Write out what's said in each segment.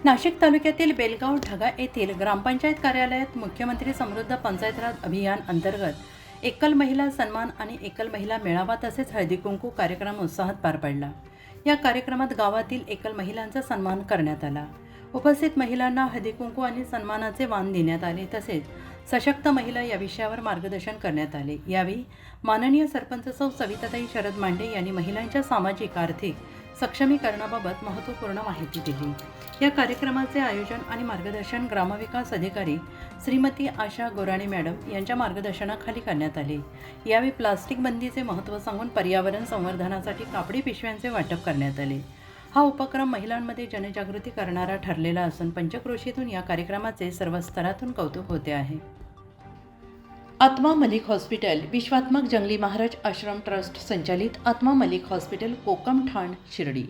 नाशिक तालुक्यातील बेलगाव ढगा येथील ग्रामपंचायत कार्यालयात मुख्यमंत्री समृद्ध पंचायतराज अभियान अंतर्गत एकल महिला सन्मान आणि एकल महिला मेळावा तसेच हळदी कुंकू कार्यक्रम उत्साहात पार पडला। या कार्यक्रमात गावातील एकल महिलांचा सन्मान करण्यात आला। उपस्थित महिलांना हळदी कुंकू आणि सन्मानाचे वाण देण्यात आले तसेच सशक्त महिला या विषयावर मार्गदर्शन करण्यात आले। यावेळी माननीय सरपंच सौ सविताताई शरद मांडे यांनी महिलांच्या सामाजिक आर्थिक सक्षमीकरणाबाबत महत्त्वपूर्ण माहिती दिली। या कार्यक्रमाचे आयोजन आणि मार्गदर्शन ग्रामविकास अधिकारी श्रीमती आशा गोराणी मॅडम यांच्या मार्गदर्शनाखाली करण्यात आले। यावेळी प्लास्टिक बंदीचे महत्त्व सांगून पर्यावरण संवर्धनासाठी कापडी पिशव्यांचे वाटप करण्यात आले। हा उपक्रम महिलांमध्ये जनजागृती करणारा ठरलेला असून पंचक्रोशीतून या कार्यक्रमाचे सर्व स्तरातून कौतुक होते आहे। आत्मा मलिक हॉस्पिटल विश्वात्मक जंगली महाराज आश्रम ट्रस्ट संचालित आत्मा मलिक हॉस्पिटल कोकम ठाण शिर्डी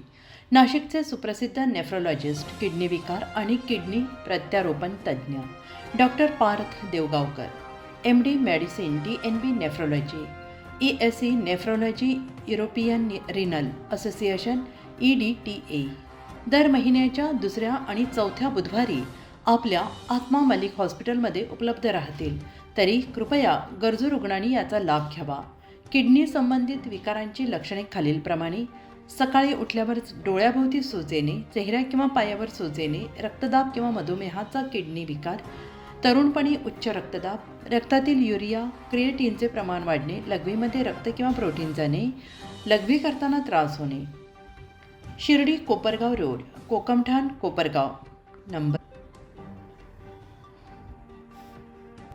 नाशिकचे सुप्रसिद्ध नेफ्रोलॉजिस्ट किडनी विकार आणि किडनी प्रत्यारोपण तज्ज्ञ doctor Parth Devgaonkar MD medicine DNB nephrology ESE nephrology European renal association EDTA दर महिन्याच्या दुसऱ्या आणि चौथ्या बुधवारी आपल्या आत्मा मलिक हॉस्पिटलमध्ये उपलब्ध राहतील। तरी कृपया गरजू रुग्णांनी याचा लाभ घ्यावा। किडनी संबंधित विकारांची लक्षणे खालीलप्रमाणे: सकाळी उठल्यावर डोळ्याभोवती सूज येणे, चेहऱ्या किंवा पायावर सूज येणे, रक्तदाब किंवा मधुमेहाचा किडनी विकार, तरुणपणी उच्च रक्तदाब, रक्तातील युरिया क्रिएटिनचे प्रमाण वाढणे, लघवीमध्ये रक्त किंवा प्रोटीन जाणे, लघवी करताना त्रास होणे। Shirdi Kopargaon road Kokamthan Kopargaon number